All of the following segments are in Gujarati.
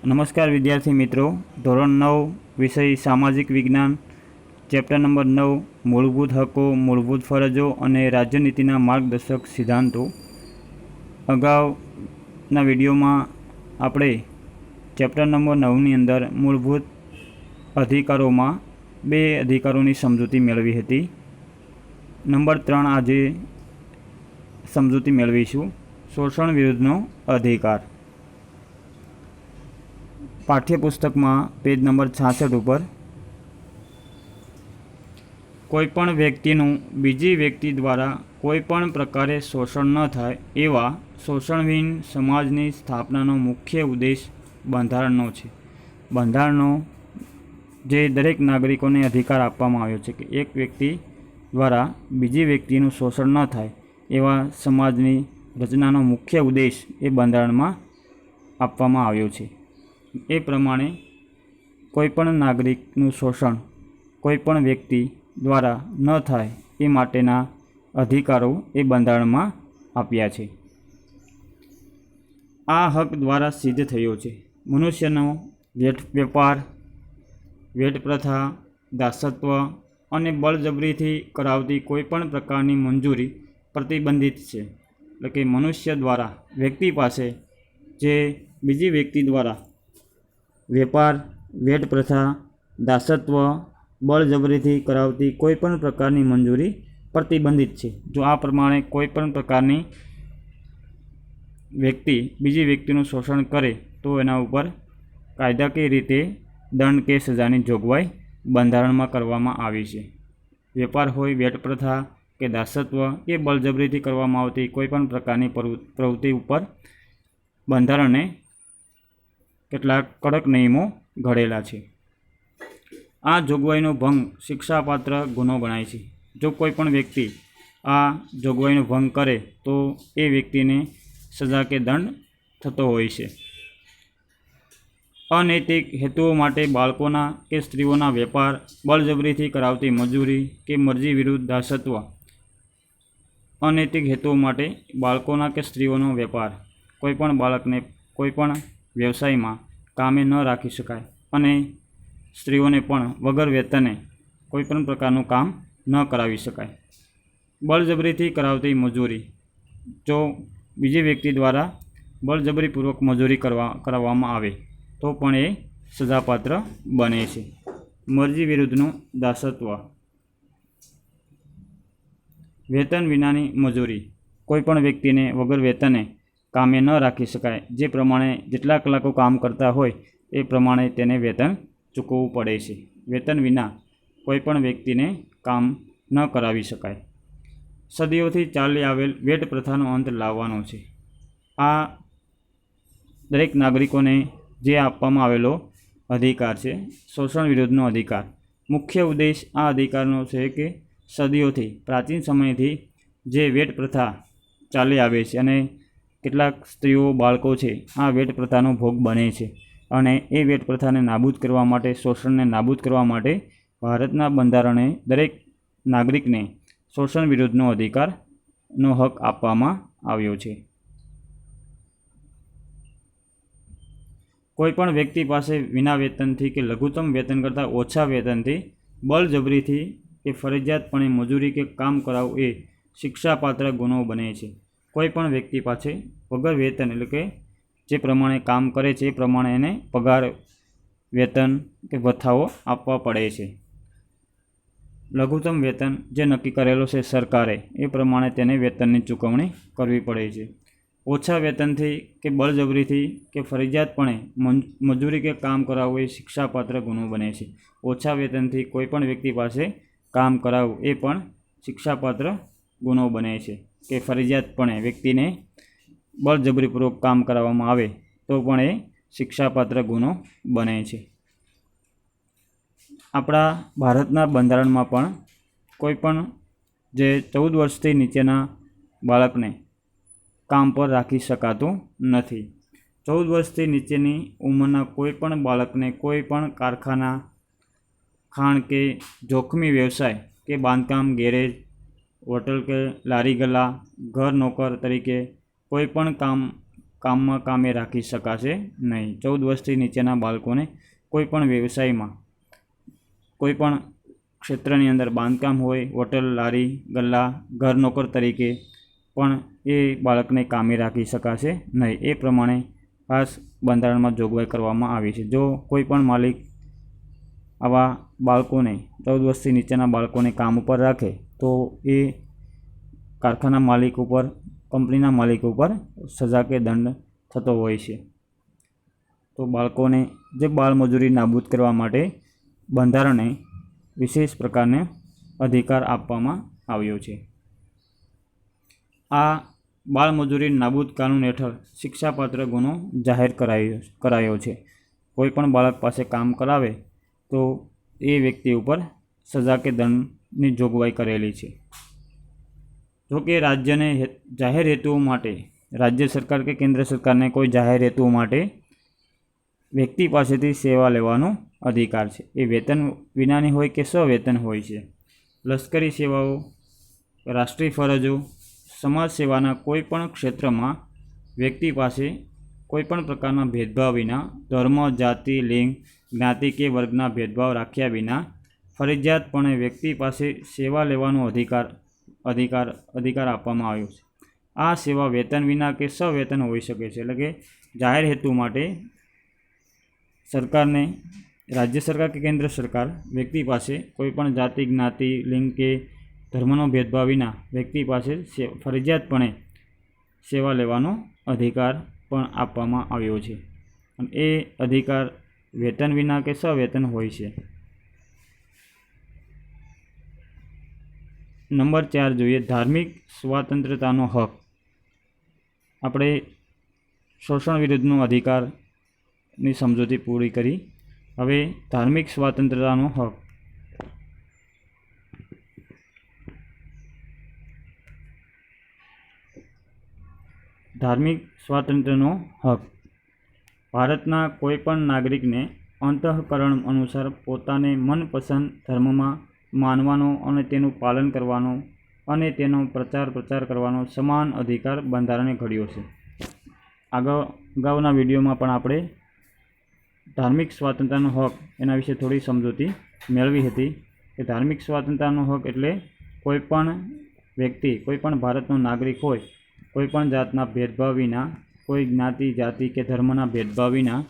નમસ્કાર વિદ્યાર્થી મિત્રો, ધોરણ 9 વિષય સામાજિક વિજ્ઞાન, ચેપ્ટર નંબર 9 મૂળભૂત હકો, મૂળભૂત ફરજો અને રાજ્યનીતિના માર્ગદર્શક સિદ્ધાંતો. અગાઉના વિડીયોમાં આપણે ચેપ્ટર નંબર 9ની અંદર મૂળભૂત અધિકારોમાં 2 અધિકારોની સમજૂતી મેળવી હતી. નંબર 3 આજે સમજૂતી મેળવીશું, શોષણ વિરુદ્ધનો અધિકાર. પાઠ્યપુસ્તકમાં પેજ નંબર 66 ઉપર કોઈપણ વ્યક્તિનું બીજી વ્યક્તિ દ્વારા કોઈપણ પ્રકારે શોષણ ન થાય એવા શોષણવિહીન સમાજની સ્થાપનાનો મુખ્ય ઉદ્દેશ બંધારણનો છે. બંધારણનો જે દરેક નાગરિકોને અધિકાર આપવામાં આવ્યો છે કે એક વ્યક્તિ દ્વારા બીજી વ્યક્તિનું શોષણ ન થાય એવા સમાજની રચનાનો મુખ્ય ઉદ્દેશ એ બંધારણમાં આપવામાં આવ્યો છે. એ પ્રમાણે કોઈપણ નાગરિકનું શોષણ કોઈપણ વ્યક્તિ દ્વારા ન થાય એ માટેના અધિકારો એ બંધારણમાં આપ્યા છે. આ હક દ્વારા સિદ્ધ થયો છે મનુષ્યનો વેપાર, વેટ પ્રથા, દાસત્વ અને બળજબરીથી કરાવતી કોઈપણ પ્રકારની મંજૂરી પ્રતિબંધિત છે. એટલે કે મનુષ્ય દ્વારા વ્યક્તિ પાસે જે બીજી વ્યક્તિ દ્વારા વેપાર, વેટ પ્રથા, દાસત્વ, બળજબરીથી કરાવતી કોઈપણ પ્રકારની મંજૂરી પ્રતિબંધિત છે. જો આ પ્રમાણે કોઈપણ પ્રકારની વ્યક્તિ બીજી વ્યક્તિનું શોષણ કરે તો એના ઉપર કાયદાકીય રીતે દંડ કે સજાની જોગવાઈ બંધારણમાં કરવામાં આવી છે. વેપાર હોય, વેટ પ્રથા કે દાસત્વ કે બળજબરીથી કરવામાં આવતી કોઈપણ પ્રકારની પ્રવૃત્તિ ઉપર બંધારણે કેટલાક કડક નિયમો ઘડેલા છે. આ જોગવાઈનો ભંગ શિક્ષાપાત્ર ગુનો ગણાય છે. જો કોઈ પણ વ્યક્તિ આ જોગવાઈનો ભંગ કરે તો એ વ્યક્તિને સજા કે દંડ થતો હોય છે. અનૈતિક હેતુઓ માટે બાળકોના કે સ્ત્રીઓના વેપાર, બળજબરીથી કરાવતી મજૂરી કે મરજી વિરુદ્ધ દાસત્વ. અનૈતિક હેતુઓ માટે બાળકોના કે સ્ત્રીઓનો વેપાર, કોઈપણ બાળકને કોઈપણ વ્યવસાયમાં કામે ન રાખી શકાય અને સ્ત્રીઓને પણ વગર વેતને કોઈપણ પ્રકારનું કામ ન કરાવી શકાય. બળજબરીથી કરાવતી મજૂરી, જો બીજી વ્યક્તિ દ્વારા બળજબરીપૂર્વક મજૂરી કરાવવામાં આવે તો પણ એ સજાપાત્ર બને છે. મરજી વિરુદ્ધનું દાસત્વ, વેતન વિનાની મજૂરી, કોઈપણ વ્યક્તિને વગર વેતને કામે ન રાખી શકાય. જે પ્રમાણે જેટલા કલાકો કામ કરતા હોય એ પ્રમાણે તેને વેતન ચૂકવવું પડે છે. વેતન વિના કોઈપણ વ્યક્તિને કામ ન કરાવી શકાય. સદીઓથી ચાલી આવેલ વેટ પ્રથાનો અંત લાવવાનો છે. આ દરેક નાગરિકોને જે આપવામાં આવેલો અધિકાર છે, શોષણ વિરુદ્ધનો અધિકાર. મુખ્ય ઉદ્દેશ આ અધિકારનો છે કે સદીઓથી, પ્રાચીન સમયથી જે વેટ પ્રથા ચાલી આવે છે અને કેટલાક સ્ત્રીઓ, બાળકો છે આ વેટ પ્રથાનો ભોગ બને છે અને એ વેટ પ્રથાને નાબૂદ કરવા માટે, શોષણને નાબૂદ કરવા માટે ભારતના બંધારણે દરેક નાગરિકને શોષણ વિરુદ્ધનો અધિકારનો હક આપવામાં આવ્યો છે. કોઈપણ વ્યક્તિ પાસે વિના વેતનથી કે લઘુત્તમ વેતન કરતાં ઓછા વેતનથી બળજબરીથી કે ફરજિયાતપણે મજૂરી કે કામ કરાવવું એ શિક્ષાપાત્ર ગુનો બને છે. કોઈપણ વ્યક્તિ પાસે વગર વેતન એટલે કે જે પ્રમાણે કામ કરે છે એ પ્રમાણે એને પગાર, વેતન કે ભથ્થાઓ આપવા પડે છે. લઘુત્તમ વેતન જે નક્કી કરેલો છે સરકારે એ પ્રમાણે તેને વેતનની ચૂકવણી કરવી પડે છે. ઓછા વેતનથી કે બળજબરીથી કે ફરજિયાતપણે મજૂરી કે કામ કરાવવું એ શિક્ષાપાત્ર ગુનો બને છે. ઓછા વેતનથી કોઈપણ વ્યક્તિ પાસે કામ કરાવવું એ પણ શિક્ષાપાત્ર ગુનો બને છે કે ફરજિયાતપણે વ્યક્તિને બળજબરીપૂર્વક કામ કરાવવામાં આવે તો પણ એ શિક્ષાપાત્ર ગુનો બને છે. આપણા ભારતના બંધારણમાં પણ કોઈપણ જે 14 વર્ષથી નીચેના બાળકને કામ પર રાખી શકાતું નથી. 14 વર્ષથી નીચેની ઉંમરના કોઈપણ બાળકને કોઈપણ કારખાના, ખાણ કે જોખમી વ્યવસાય કે બાંધકામ, ગેરેજ, હોટલ કે લારી ગલ્લા, ઘર નોકર તરીકે કોઈપણ કામ કામે રાખી શકાશે નહીં. 14 વર્ષથી નીચેના બાળકોને કોઈપણ વ્યવસાયમાં, કોઈપણ ક્ષેત્રની અંદર બાંધકામ હોય, હોટલ, લારી, ગલ્લા, ઘર નોકર તરીકે પણ એ બાળકને કામે રાખી શકાશે નહીં. એ પ્રમાણે ખાસ બંધારણમાં જોગવાઈ કરવામાં આવી છે. જો કોઈ પણ માલિક આવા બાળકોને 14 વર્ષથી નીચેના બાળકોને કામ ઉપર રાખે તો એ કારખાના માલિક ઉપર, કંપનીના માલિક ઉપર સજા કે દંડ થતો હોય છે. તો બાળકોને જે બાળમજૂરી નાબૂદ કરવા માટે બંધારણે વિશેષ પ્રકારનો અધિકાર આપવામાં આવ્યો છે. આ બાળમજૂરી નાબૂદ કાનૂન હેઠળ શિક્ષાપાત્ર ગુનો જાહેર કરાયો છે. કોઈ પણ બાળક પાસે કામ કરાવે તો એ વ્યક્તિ ઉપર સજા કે દંડની જોગવાઈ કરેલી છે. જો કે રાજ્યને જાહેર હેતુઓ માટે, રાજ્ય સરકાર કે કેન્દ્ર સરકારને કોઈ જાહેર હેતુઓ માટે વ્યક્તિ પાસેથી સેવા લેવાનો અધિકાર છે. એ વેતન વિનાની હોય કે સ્વવેતન હોય છે. લશ્કરી સેવાઓ, રાષ્ટ્રીય ફરજો, સમાજ સેવાના કોઈપણ ક્ષેત્રમાં વ્યક્તિ પાસે કોઈપણ પ્રકારના ભેદભાવ વિના, ધર્મ, જાતિ, લિંગ, જ્ઞાતિ કે વર્ગના ભેદભાવ રાખ્યા વિના ફરજિયાતપણે વ્યક્તિ પાસે સેવા લેવાનો અધિકાર આપવામાં આવ્યો છે. આ સેવા વેતન વિના કે સ્વવેતન હોઈ શકે છે. એટલે કે જાહેર હેતુ માટે સરકારને, રાજ્ય સરકાર કે કેન્દ્ર સરકાર વ્યક્તિ પાસે કોઈપણ જાતિ, જ્ઞાતિ, લિંગ કે ધર્મનો ભેદભાવ વિના વ્યક્તિ પાસે ફરજિયાતપણે સેવા લેવાનો અધિકાર પણ આપવામાં આવ્યો છે. અને એ અધિકાર વેતન વિના કે સ્વવેતન હોય છે. નંબર 4 જોઈએ, ધાર્મિક સ્વતંત્રતાનો હક. આપણે શોષણ વિરુદ્ધનો અધિકારની સમજૂતી પૂરી કરી. હવે ધાર્મિક સ્વતંત્રતાનો હક. ધાર્મિક સ્વાતંત્ર્યનો હક ભારતના કોઈપણ નાગરિકને અંતઃકરણ અનુસાર પોતાને મનપસંદ ધર્મમાં માનવાનો અને તેનું પાલન કરવાનો અને તેનો પ્રચાર કરવાનો સમાન અધિકાર બંધારણે ઘડ્યો છે. અગાઉના વિડીયોમાં પણ આપણે ધાર્મિક સ્વાતંત્ર્યનો હક એના વિશે થોડી સમજૂતી મેળવી હતી કે ધાર્મિક સ્વાતંત્ર્યનો હક એટલે કોઈપણ વ્યક્તિ, કોઈપણ ભારતનો નાગરિક હોય, કોઈપણ જાતના ભેદભાવ વિના, કોઈ જ્ઞાતિ, જાતિ કે ધર્મના ભેદભાવ વિના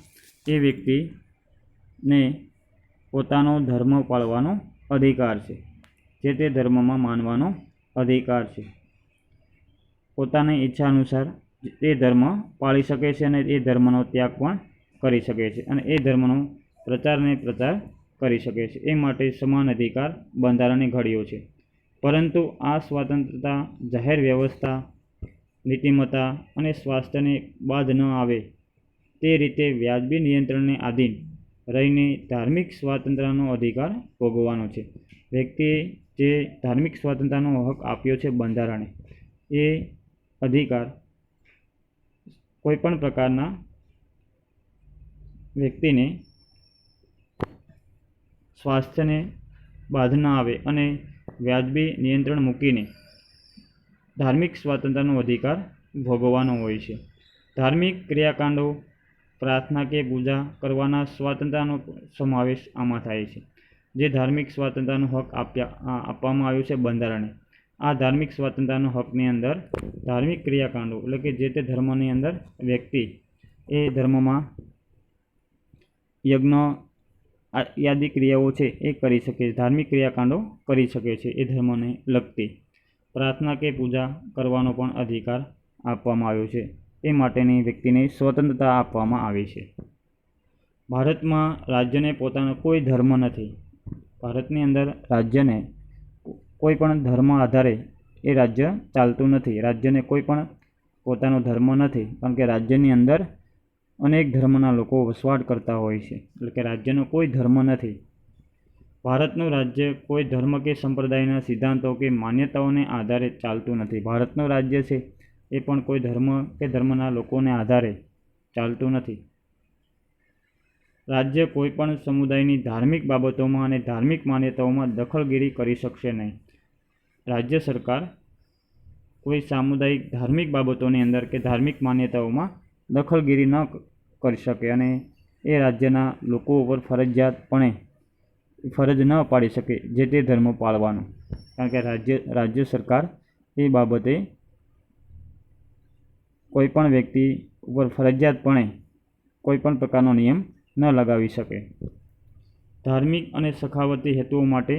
એ વ્યક્તિને પોતાનો ધર્મ પાળવાનો અધિકાર છે. જે તે ધર્મમાં માનવાનો અધિકાર છે. પોતાની ઈચ્છા અનુસાર એ ધર્મ પાળી શકે છે અને એ ધર્મનો ત્યાગ પણ કરી શકે છે અને એ ધર્મનો પ્રચાર કરી શકે છે. એ માટે સમાન અધિકાર બંધારણે ઘડ્યો છે. પરંતુ આ સ્વતંત્રતા જાહેર વ્યવસ્થા, નીતિમત્તા અને સ્વાસ્થ્યને બાદ ન આવે તે રીતે વ્યાજબી નિયંત્રણને આધીન રહીને ધાર્મિક સ્વાતંત્ર્યનો અધિકાર ભોગવવાનો છે. વ્યક્તિએ જે ધાર્મિક સ્વાતંત્ર્યનો હક આપ્યો છે બંધારણે, એ અધિકાર કોઈપણ પ્રકારના વ્યક્તિને સ્વાસ્થ્યને બાધ ન આવે અને વ્યાજબી નિયંત્રણ મૂકીને ધાર્મિક સ્વાતંત્ર્યનો અધિકાર ભોગવવાનો હોય છે. ધાર્મિક ક્રિયાકાંડો, પ્રાર્થના કે પૂજા કરવાના સ્વાતંત્ર્યનો સમાવેશ આમાં થાય છે. જે ધાર્મિક સ્વાતંત્ર્યનો હક આપવામાં આવ્યો છે બંધારણે, આ ધાર્મિક સ્વાતંત્ર્યનો હકની અંદર ધાર્મિક ક્રિયાકાંડો એટલે કે જે તે ધર્મની અંદર વ્યક્તિ એ ધર્મમાં યજ્ઞ યાદી ક્રિયાઓ છે એ કરી શકે છે. ધાર્મિક ક્રિયાકાંડો કરી શકે છે. એ ધર્મને લગતી પ્રાર્થના કે પૂજા કરવાનો પણ અધિકાર આપવામાં આવ્યો છે. એ માટેની વ્યક્તિને સ્વતંત્રતા આપવામાં આવી છે. ભારતમાં રાજ્યને પોતાનો કોઈ ધર્મ નથી. ભારતની અંદર રાજ્યને કોઈ પણ ધર્મ આધારે એ રાજ્ય ચાલતું નથી. રાજ્યને કોઈ પણ પોતાનો ધર્મ નથી, કારણ કે રાજ્યની અંદર અનેક ધર્મના લોકો વસવાટ કરતા હોય છે. એટલે કે રાજ્યનો કોઈ ધર્મ નથી. ભારતનું રાજ્ય કોઈ ધર્મ કે સંપ્રદાયના સિદ્ધાંતો કે માન્યતાઓને આધારે ચાલતું નથી. ભારતનું રાજ્ય છે એ પણ કોઈ ધર્મ કે ધર્મના લોકોને આધારે ચાલતું નથી. રાજ્ય કોઈપણ સમુદાયની ધાર્મિક બાબતોમાં અને ધાર્મિક માન્યતાઓમાં દખલગીરી કરી શકશે નહીં. રાજ્ય સરકાર કોઈ સામુદાયિક ધાર્મિક બાબતોની અંદર કે ધાર્મિક માન્યતાઓમાં દખલગીરી ન કરી શકે અને એ રાજ્યના લોકો ઉપર ફરજિયાતપણે ફરજ ન પાડી શકે જે તે ધર્મ પાળવાનું, કારણ કે રાજ્ય સરકાર એ બાબતે કોઈપણ વ્યક્તિ ઉપર ફરજિયાતપણે કોઈપણ પ્રકારનો નિયમ ન લગાવી શકે. ધાર્મિક અને સખાવતી હેતુઓ માટે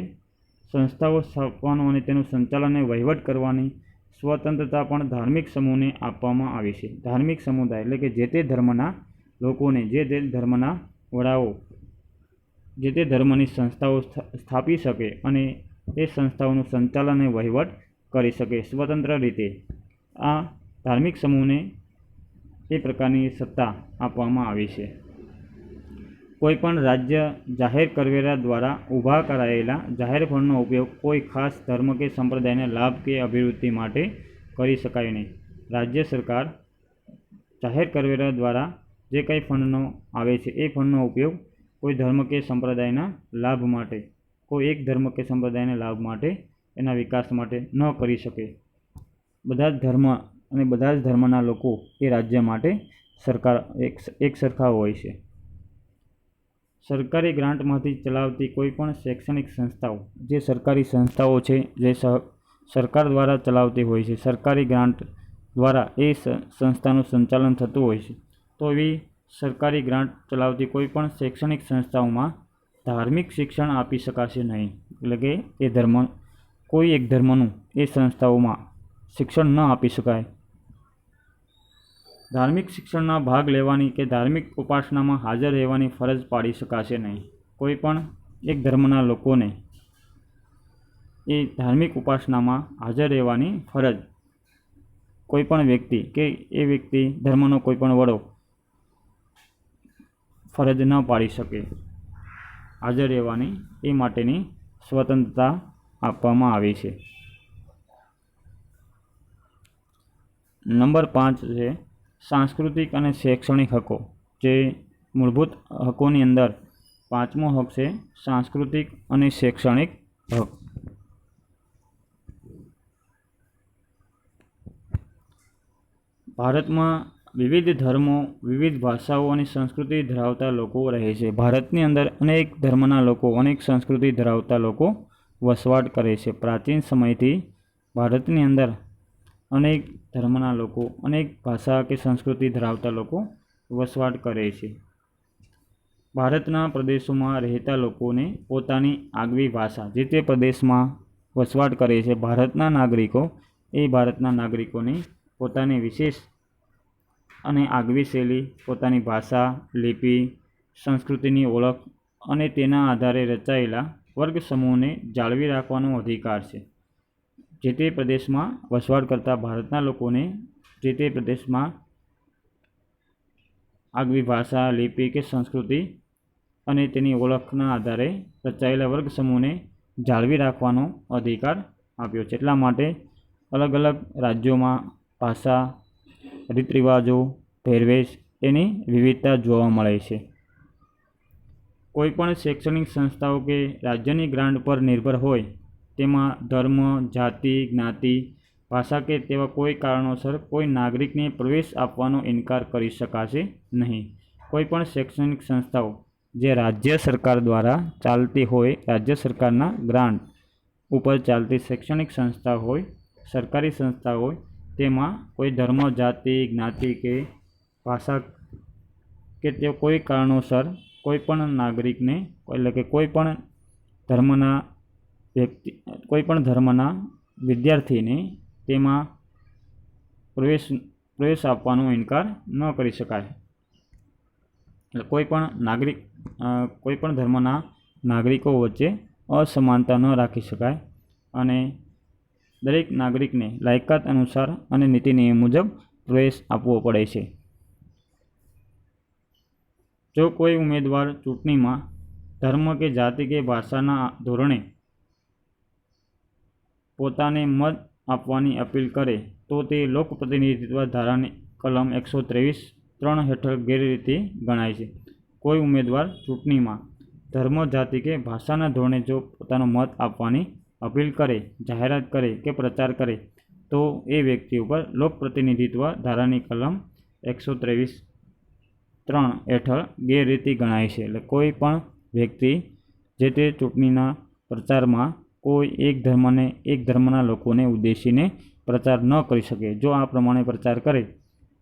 સંસ્થાઓ સ્થાપવાનું અને તેનું સંચાલન અને વહીવટ કરવાની સ્વતંત્રતા પણ ધાર્મિક સમૂહને આપવામાં આવી છે. ધાર્મિક સમુદાય એટલે કે જે તે ધર્મના લોકોને જે તે ધર્મના વડાઓ જે તે ધર્મની સંસ્થાઓ સ્થાપી શકે અને એ સંસ્થાઓનું સંચાલન અને વહીવટ કરી શકે સ્વતંત્ર રીતે. આ ધાર્મિક સમૂહને એ પ્રકારની સત્તા આપવામાં આવી છે. કોઈપણ રાજ્ય જાહેર કરવેરા દ્વારા ઊભા કરાયેલા જાહેર ફંડનો ઉપયોગ કોઈ ખાસ ધર્મ કે સંપ્રદાયને લાભ કે અભિવૃદ્ધિ માટે કરી શકાય નહીં. રાજ્ય સરકાર જાહેર કરવેરા દ્વારા જે કંઈ ફંડનો આવે છે એ ફંડનો ઉપયોગ કોઈ ધર્મ કે સંપ્રદાયના લાભ માટે, કોઈ એક ધર્મ કે સંપ્રદાયના લાભ માટે, એના વિકાસ માટે ન કરી શકે. બધા જ ધર્મ અને બધા જ ધર્મના લોકો એ રાજ્ય માટે એક સરખા હોય છે. સરકારી ગ્રાન્ટમાંથી ચલાવતી કોઈપણ શૈક્ષણિક સંસ્થાઓ, જે સરકારી સંસ્થાઓ છે જે સરકાર દ્વારા ચલાવતી હોય છે, સરકારી ગ્રાન્ટ દ્વારા એ સંસ્થાનું સંચાલન થતું હોય છે, તો એવી સરકારી ગ્રાન્ટ ચલાવતી કોઈપણ શૈક્ષણિક સંસ્થાઓમાં ધાર્મિક શિક્ષણ આપી શકાશે નહીં. એટલે કે એ કોઈ એક ધર્મનું એ સંસ્થાઓમાં શિક્ષણ ન આપી શકાય. ધાર્મિક શિક્ષણના ભાગ લેવાની કે ધાર્મિક ઉપાસનામાં હાજર રહેવાની ફરજ પાડી શકાશે નહીં. કોઈ પણ એક ધર્મના લોકોને એ ધાર્મિક ઉપાસનામાં હાજર રહેવાની ફરજ કોઈપણ વ્યક્તિ કે એ વ્યક્તિ ધર્મનો કોઈપણ વડો ફરજ ન પાડી શકે. હાજર રહેવાની એ માટેની સ્વતંત્રતા આપવામાં આવી છે. નંબર 5 છે સાંસ્કૃતિક અને શૈક્ષણિક હકો. જે મૂળભૂત હકોની અંદર 5મો હક છે સાંસ્કૃતિક અને શૈક્ષણિક હક. ભારતમાં વિવિધ ધર્મો, વિવિધ ભાષાઓ અને સંસ્કૃતિ ધરાવતા લોકો રહે છે. ભારતની અંદર અનેક ધર્મના લોકો, અનેક સંસ્કૃતિ ધરાવતા લોકો વસવાટ કરે છે. પ્રાચીન સમયથી ભારતની અંદર અનેક ધર્મના લોકો, અનેક ભાષા કે સંસ્કૃતિ ધરાવતા લોકો વસવાટ કરે છે. ભારતના પ્રદેશોમાં રહેતા લોકોને પોતાની આગવી ભાષા, જે તે પ્રદેશમાં વસવાટ કરે છે ભારતના નાગરિકો, એ ભારતના નાગરિકોની પોતાની વિશેષ અને આગવી શૈલી, પોતાની ભાષા, લિપિ, સંસ્કૃતિની ઓળખ અને તેના આધારે રચાયેલા વર્ગ સમૂહને જાળવી રાખવાનો અધિકાર છે. જે તે પ્રદેશમાં વસવાટ કરતા ભારતના લોકોને જે તે પ્રદેશમાં આગવી ભાષા, લિપિ કે સંસ્કૃતિ અને તેની ઓળખના આધારે રચાયેલા વર્ગ સમૂહને જાળવી રાખવાનો અધિકાર આપ્યો છે. એટલા માટે અલગ અલગ રાજ્યોમાં ભાષા, રીત રિવાજો, પહેરવેશ એની વિવિધતા જોવા મળે છે. કોઈપણ શૈક્ષણિક સંસ્થાઓ કે રાજ્યની ગ્રાન્ટ પર નિર્ભર હોય તેમાં ધર્મ, જાતિ, જ્ઞાતિ, ભાષા કે તેવા કોઈ કારણોસર કોઈ નાગરિકને પ્રવેશ આપવાનો ઇનકાર કરી શકાશે નહીં. કોઈપણ શૈક્ષણિક સંસ્થાઓ જે રાજ્ય સરકાર દ્વારા ચાલતી હોય, રાજ્ય સરકારના ગ્રાન્ટ ઉપર ચાલતી શૈક્ષણિક સંસ્થા હોય, સરકારી સંસ્થા હોય, તેમાં કોઈ ધર્મ, જાતિ, જ્ઞાતિ કે ભાષા કે તે કોઈ કારણોસર કોઈપણ નાગરિકને, એટલે કે કોઈપણ ધર્મના વ્યક્તિ, કોઈપણ ધર્મના વિદ્યાર્થીને તેમાં પ્રવેશ આપવાનો ઇનકાર ન કરી શકાય. એટલે કોઈપણ ધર્મના નાગરિકો વચ્ચે અસમાનતા ન રાખી શકાય અને દરેક નાગરિકને લાયકાત અનુસાર અને નીતિ નિયમ મુજબ પ્રવેશ આપવો પડે છે. જો કોઈ ઉમેદવાર ચૂંટણીમાં ધર્મ કે જાતિ કે ભાષાના ધોરણે પોતાને મત આપવાની અપીલ કરે તો તે લોકપ્રતિનિધિત્વ ધારાની કલમ 123(3) હેઠળ ગેરરીતિ ગણાય છે. કોઈ ઉમેદવાર ચૂંટણીમાં ધર્મ, જાતિ કે ભાષાના ધોરણે જો પોતાનો મત આપવાની અપીલ કરે, જાહેરાત કરે કે પ્રચાર કરે તો એ વ્યક્તિ ઉપર લોકપ્રતિનિધિત્વ ધારાની કલમ 123(3) હેઠળ ગેરરીતિ ગણાય છે. એટલે કોઈ પણ વ્યક્તિ જે તે ચૂંટણીના પ્રચારમાં કોઈ એક ધર્મના લોકોને ઉદ્દેશીને પ્રચાર ન કરી શકે. જો આ પ્રમાણે પ્રચાર કરે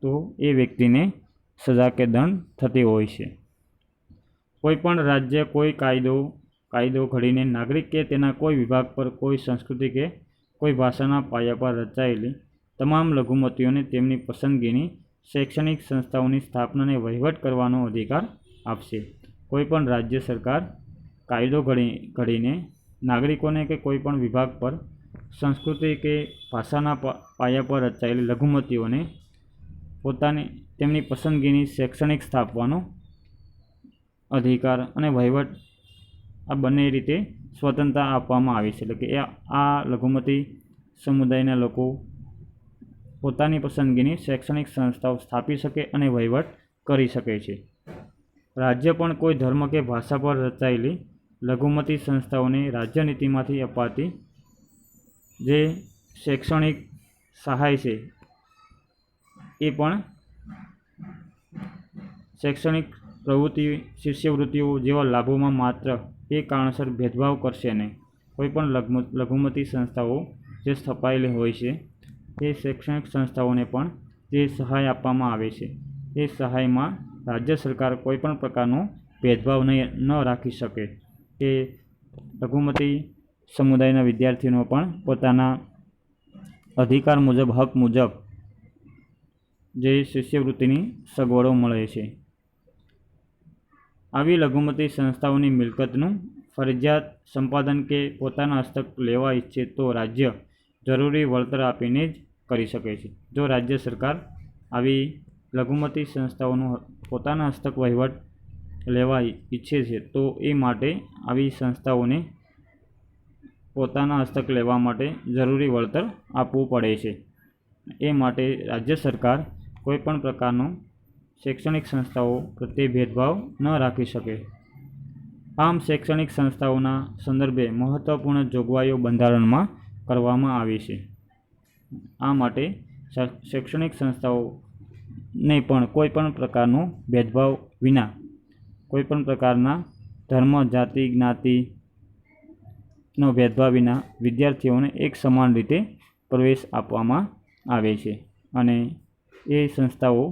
તો એ વ્યક્તિને સજા કે દંડ થતી હોય છે. કોઈ પણ રાજ્ય કોઈ કાયદો ઘડીને નાગરિક કે તેના કોઈ વિભાગ પર કોઈ સંસ્કૃતિ કે કોઈ ભાષાના પાયા પર રચાયેલી તમામ લઘુમતીઓને તેમની પસંદગીની શૈક્ષણિક સંસ્થાઓની સ્થાપના અને વહીવટ કરવાનો અધિકાર આપશે. કોઈ પણ રાજ્ય સરકાર કાયદો ઘડીને નાગરિકોને કે કોઈ પણ વિભાગ પર સંસ્કૃતિ કે ભાષાના પાયા પર રચાયેલી લઘુમતીઓને તેમની પસંદગીની શૈક્ષણિક સ્થાપવાનો અધિકાર અને વહીવટ આ બંને રીતે સ્વતંત્રતા આપવામાં આવી છે. એટલે કે આ લઘુમતી સમુદાયના લોકો પોતાની પસંદગીની શૈક્ષણિક સંસ્થાઓ સ્થાપી શકે અને વહીવટ કરી શકે છે. રાજ્ય પણ કોઈ ધર્મ કે ભાષા પર રચાયેલી લઘુમતી સંસ્થાઓને રાજ્યનીતિમાંથી અપાતી જે શૈક્ષણિક સહાય છે એ પણ શૈક્ષણિક પ્રવૃત્તિ શિષ્યવૃત્તિઓ જેવા લાભોમાં માત્ર એ કારણસર ભેદભાવ કરશે નહીં. કોઈપણ લઘુમતી સંસ્થાઓ જે સ્થપાયેલી હોય છે તે શૈક્ષણિક સંસ્થાઓને પણ જે સહાય આપવામાં આવે છે એ સહાયમાં રાજ્ય સરકાર કોઈપણ પ્રકારનો ભેદભાવ ન રાખી શકે કે લઘુમતી સમુદાયના વિદ્યાર્થીઓને પણ પોતાના અધિકાર મુજબ હક મુજબ જે શિષ્યવૃત્તિની સગવડો મળે છે. આવી લઘુમતી સંસ્થાઓની મિલકતનું ફરજિયાત સંપાદન કે પોતાના હસ્તક લેવા ઈચ્છે તો રાજ્ય જરૂરી વળતર આપીને જ કરી શકે છે. જો રાજ્ય સરકાર આવી લઘુમતી સંસ્થાઓનો પોતાના હસ્તક વહીવટ લેવા ઈચ્છે છે તો એ માટે આવી સંસ્થાઓને પોતાના હસ્તક લેવા માટે જરૂરી વળતર આપવું પડે છે. એ માટે રાજ્ય સરકાર કોઈપણ પ્રકારનો શૈક્ષણિક સંસ્થાઓ પ્રત્યે ભેદભાવ ન રાખી શકે. આમ શૈક્ષણિક સંસ્થાઓના સંદર્ભે મહત્વપૂર્ણ જોગવાઈઓ બંધારણમાં કરવામાં આવી છે. આ માટે શૈક્ષણિક સંસ્થાઓને પણ કોઈપણ પ્રકારનો ભેદભાવ વિના કોઈપણ પ્રકારના ધર્મ જાતિ જ્ઞાતિનો ભેદભાવ વિના વિદ્યાર્થીઓને એક સમાન રીતે પ્રવેશ આપવામાં આવે છે. અને એ સંસ્થાઓ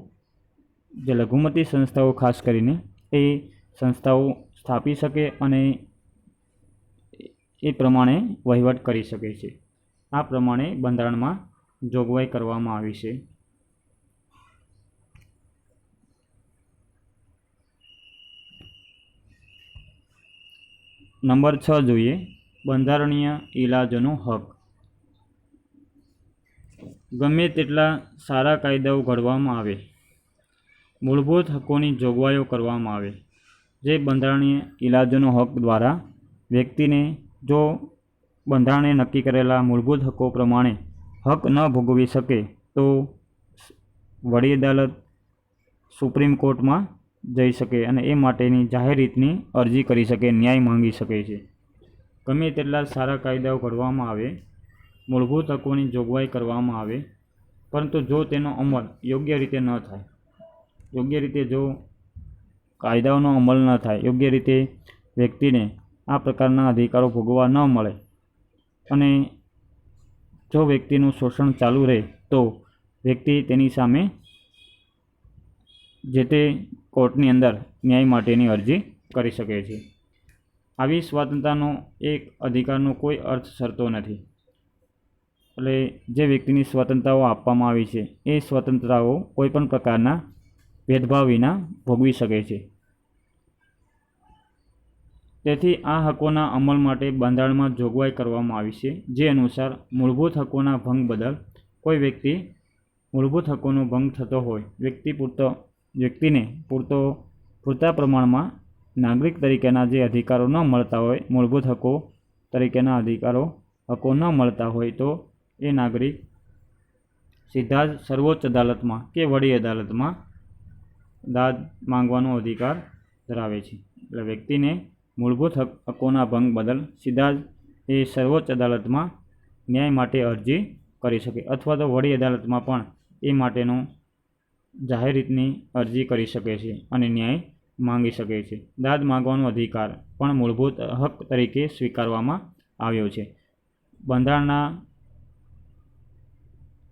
જે લઘુમતી સંસ્થાઓ ખાસ કરીને એ સંસ્થાઓ સ્થાપી શકે અને એ પ્રમાણે વહીવટ કરી શકે છે. આ પ્રમાણે બંધારણમાં જોગવાઈ કરવામાં આવી છે. નંબર 6 જોઈએ, બંધારણીય ઇલાજનો હક. ગમે તેટલા સારા કાયદાઓ ઘડવામાં આવે, મૂળભૂત હકોની જોગવાઈઓ કરવામાં આવે, જે બંધારણીય ઇલાજનો હક દ્વારા વ્યક્તિને જો બંધારણે નક્કી કરેલા મૂળભૂત હકો પ્રમાણે હક ન ભોગવી શકે તો વડી અદાલત, સુપ્રીમ કોર્ટમાં જઈ શકે અને એ માટેની જાહેર રીતની અરજી કરી શકે, ન્યાય માંગી શકે છે. ગમે તેટલા સારા કાયદાઓ ઘડવામાં આવે, મૂળભૂત હકોની જોગવાઈ કરવામાં આવે, પરંતુ જો તેનો અમલ યોગ્ય રીતે ન થાય, યોગ્ય રીતે જો કાયદાઓનો અમલ ન થાય, યોગ્ય રીતે વ્યક્તિને આ પ્રકારના અધિકારો ભોગવવા ન મળે અને જો વ્યક્તિનું શોષણ ચાલુ રહે તો વ્યક્તિ તેની સામે જે તે કોર્ટની અંદર ન્યાય માટેની અરજી કરી શકે છે. આવી સ્વતંત્રતાનો એક અધિકારનો કોઈ અર્થ સરતો નથી. એટલે જે વ્યક્તિની સ્વતંત્રતાઓ આપવામાં આવી છે એ સ્વતંત્રતાઓ કોઈપણ પ્રકારના ભેદભાવ વિના ભોગવી શકે છે. તેથી આ હકોના અમલ માટે બંધારણમાં જોગવાઈ કરવામાં આવી છે, જે અનુસાર મૂળભૂત હકોના ભંગ બદલ કોઈ વ્યક્તિ મૂળભૂત હકોનો ભંગ થતો હોય, વ્યક્તિને પૂરતા પ્રમાણમાં નાગરિક તરીકેના જે અધિકારો ન મળતા હોય, મૂળભૂત હકો તરીકેના હકો ન મળતા હોય તો એ નાગરિક સીધા જ સર્વોચ્ચ અદાલતમાં કે વડી અદાલતમાં દાદ માંગવાનો અધિકાર ધરાવે છે. એટલે વ્યક્તિને મૂળભૂત હકોના ભંગ બદલ સીધા જ એ સર્વોચ્ચ અદાલતમાં ન્યાય માટે અરજી કરી શકે અથવા તો વડી અદાલતમાં પણ એ માટેનો જાહેર રીતની અરજી કરી શકે છે અને ન્યાય માંગી શકે છે. દાદ માંગવાનો અધિકાર પણ મૂળભૂત હક તરીકે સ્વીકારવામાં આવ્યો છે.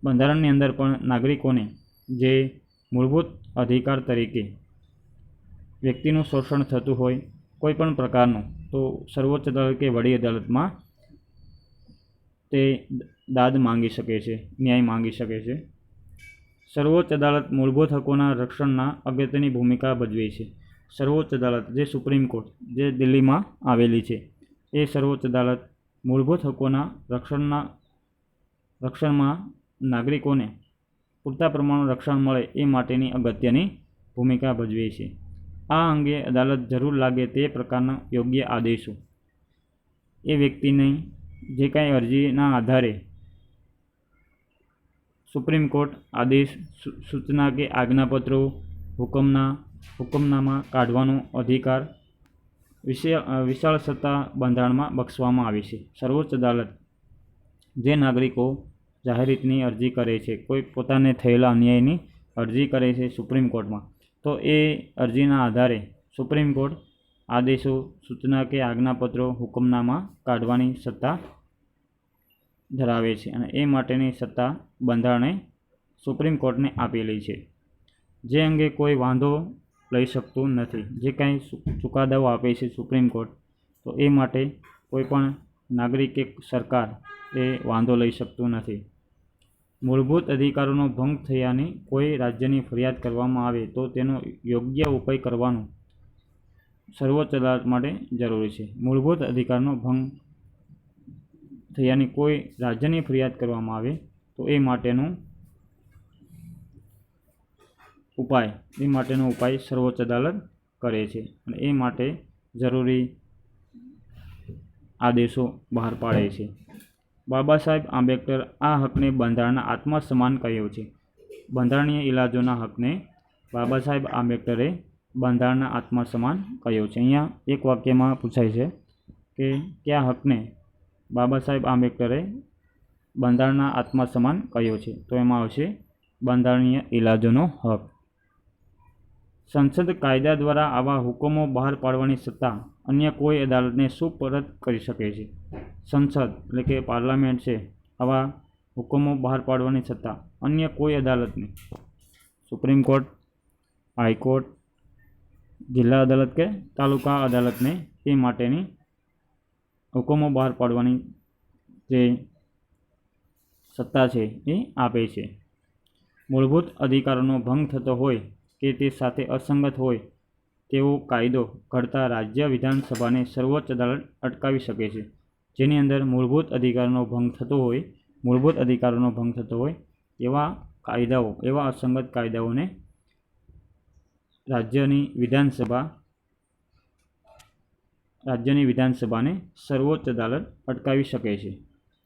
બંધારણની અંદર પણ નાગરિકોને જે મૂળભૂત અધિકાર તરીકે વ્યક્તિનું શોષણ થતું હોય કોઈ પણ પ્રકારનું, તો સર્વોચ્ચ અદાલત કે વડી અદાલતમાં તે દાદ માંગી શકે છે, ન્યાય માંગી શકે છે. સર્વોચ્ચ અદાલત મૂળભૂત હકોના રક્ષણના અગત્યની ભૂમિકા ભજવે છે. સર્વોચ્ચ અદાલત જે સુપ્રીમ કોર્ટ જે દિલ્હીમાં આવેલી છે, એ સર્વોચ્ચ અદાલત મૂળભૂત હકોના રક્ષણમાં નાગરિકોને પૂરતા પ્રમાણમાં રક્ષણ મળે એ માટેની અગત્યની ભૂમિકા ભજવે છે. આ અંગે અદાલત જરૂર લાગે તે પ્રકારના યોગ્ય આદેશો એ વ્યક્તિની જે કાંઈ અરજીના આધારે સુપ્રીમ કોર્ટ આદેશ, સૂચના કે આજ્ઞાપત્રો, હુકમનામા કાઢવાનો અધિકાર વિશાળ સત્તા બંધારણમાં બક્ષવામાં આવી છે. સર્વોચ્ચ અદાલત જે નાગરિકો જાહેર રીતની અરજી કરે છે, કોઈ પોતાને થયેલા અન્યાયની અરજી કરે છે સુપ્રીમ કોર્ટમાં, તો એ અરજીના આધારે સુપ્રીમ કોર્ટ આદેશો, સૂચના કે આજ્ઞાપત્રો, હુકમનામા કાઢવાની સત્તા ધરાવે છે અને એ માટેની સત્તા બંધારણે સુપ્રીમ કોર્ટને આપેલી છે. જે અંગે કોઈ વાંધો લઈ શકતું નથી. જે કાંઈ ચુકાદાઓ આપે છે સુપ્રીમ કોર્ટ, તો એ માટે કોઈ પણ નાગરિક કે સરકાર એ વાંધો લઈ શકતું નથી. મૂળભૂત અધિકારોનો ભંગ થયાની કોઈ રાજ્યની ફરિયાદ કરવામાં આવે તો તેનો યોગ્ય ઉપાય કરવાનું સર્વોચ્ચ અદાલત માટે જરૂરી છે. મૂળભૂત અધિકારનો ભંગ થયાની કોઈ રાજ્યની ફરિયાદ કરવામાં આવે તો એ માટેનો ઉપાય સર્વોચ્ચ અદાલત કરે છે અને એ માટે જરૂરી આદેશો બહાર પાડે છે. બાબા સાહેબ આંબેડકર આ હકને બંધારણના આત્મા સમાન કહ્યો છે. બંધારણીય ઇલાજોના હકને બાબા સાહેબ આંબેડકરે બંધારણના આત્મા સમાન કહ્યો છે. અહીંયા એક વાક્યમાં પૂછાય છે કે કયા હકને બાબા સાહેબ આંબેડકરે બંધારણના આત્મા સમાન કહ્યો છે, તો એમાં આવશે બંધારણીય ઇલાજોનો હક. સંસદ કાયદા દ્વારા આવા હુકમો બહાર પાડવાની સત્તા અન્ય કોઈ અદાલતને સુપરત કરી શકે છે. સંસદ એટલે કે પાર્લામેન્ટ છે, આવા હુકમો બહાર પાડવાની સત્તા અન્ય કોઈ અદાલતને, સુપ્રીમ કોર્ટ, હાઈકોર્ટ, જિલ્લા અદાલત કે તાલુકા અદાલતને એ માટેની હુકમો બહાર પાડવાની જે સત્તા છે એ આપે છે. મૂળભૂત અધિકારોનો ભંગ થતો હોય કે તે સાથે અસંગત હોય તેવો કાયદો ઘડતા રાજ્ય વિધાનસભાને સર્વોચ્ચ અદાલત અટકાવી શકે છે. જેની અંદર મૂળભૂત અધિકારોનો ભંગ થતો હોય એવા કાયદાઓ, એવા અસંગત કાયદાઓને રાજ્યની વિધાનસભાને સર્વોચ્ચ અદાલત અટકાવી શકે છે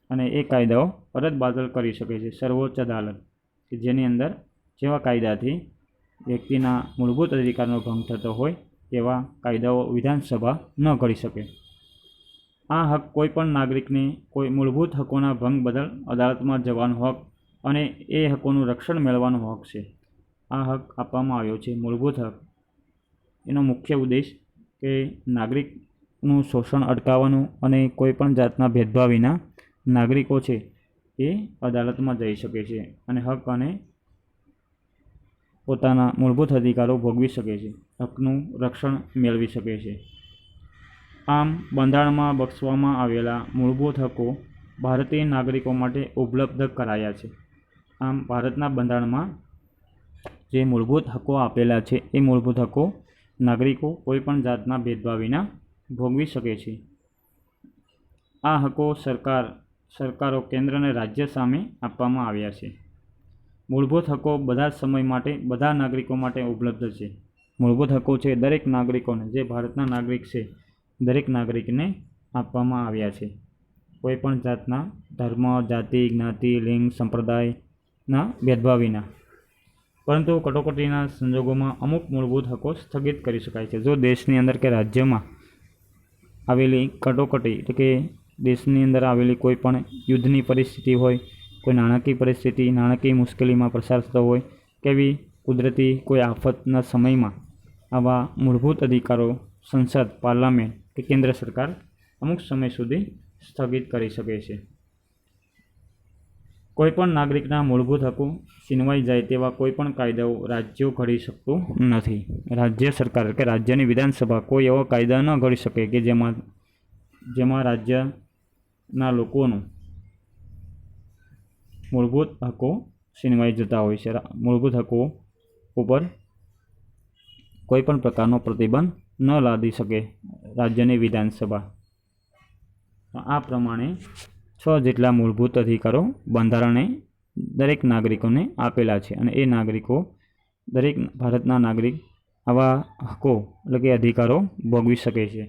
અને એ કાયદાઓ રદબાતલ કરી શકે છે સર્વોચ્ચ અદાલત, કે જેની અંદર જેવા કાયદાથી વ્યક્તિના મૂળભૂત અધિકારનો ભંગ થતો હોય તેવા કાયદાઓ વિધાનસભા ન ઘડી શકે. આ હક કોઈ પણ નાગરિકને કોઈ મૂળભૂત હકોના ભંગ બદલ અદાલતમાં જવાનો હક અને એ હકોનું રક્ષણ મેળવવાનો હક છે. આ હક આપવામાં આવ્યો છે મૂળભૂત હક. એનો મુખ્ય ઉદ્દેશ કે નાગરિકનું શોષણ અટકાવવાનું અને કોઈ પણ જાતના ભેદભાવ વિના નાગરિકો છે એ અદાલતમાં જઈ શકે છે અને હક અને પોતાના મૂળભૂત અધિકારો ભોગવી શકે છે, હકનું રક્ષણ મેળવી શકે છે. આમ બંધારણમાં બક્ષવામાં આવેલા મૂળભૂત હકો ભારતીય નાગરિકો માટે ઉપલબ્ધ કરાયા છે. આમ ભારતના બંધારણમાં જે મૂળભૂત હકો આપેલા છે એ મૂળભૂત હકો નાગરિકો કોઈપણ જાતના ભેદભાવ વિના ભોગવી શકે છે. આ હકો સરકારો કેન્દ્ર અને રાજ્ય સામે આપવામાં આવ્યા છે. મૂળભૂત હકો બધા સમય માટે બધા નાગરિકો માટે ઉપલબ્ધ છે. મૂળભૂત હકો છે દરેક નાગરિકોને, જે ભારતના નાગરિક છે દરેક નાગરિકને આપવામાં આવ્યા છે. કોઈપણ જાતના ધર્મ, જાતિ, જ્ઞાતિ, લિંગ, સંપ્રદાયના ભેદભાવ વિના. પરંતુ કટોકટીના સંજોગોમાં અમુક મૂળભૂત હકો સ્થગિત કરી શકાય છે. જો દેશની અંદર કે રાજ્યમાં આવેલી કટોકટી એટલે કે દેશની અંદર આવેલી કોઈ પણ યુદ્ધની પરિસ્થિતિ હોય, કોઈ નાણાકીય પરિસ્થિતિ, નાણાકીય મુશ્કેલીમાં પસાર થતો હોય, કેવી કુદરતી કોઈ આફતના સમયમાં આવા મૂળભૂત અધિકારો સંસદ, પાર્લામેન્ટ કે કેન્દ્ર સરકાર અમુક સમય સુધી સ્થગિત કરી શકે છે. કોઈપણ નાગરિકના મૂળભૂત હકો છીનવાઈ જાય તેવા કોઈપણ કાયદાઓ રાજ્યો ઘડી શકતું નથી. રાજ્ય સરકાર કે રાજ્યની વિધાનસભા કોઈ એવો કાયદા ન ઘડી શકે કે જેમાં રાજ્યના લોકોનું મૂળભૂત હકો છીનવાઈ જતા હોય છે. મૂળભૂત હકો ઉપર કોઈપણ પ્રકારનો પ્રતિબંધ ન લાદી શકે રાજ્યની વિધાનસભા. આ પ્રમાણે 6 જેટલા મૂળભૂત અધિકારો બંધારણે દરેક નાગરિકોને આપેલા છે અને એ નાગરિકો દરેક ભારતના નાગરિક આવા હકો એટલે કે અધિકારો ભોગવી શકે છે.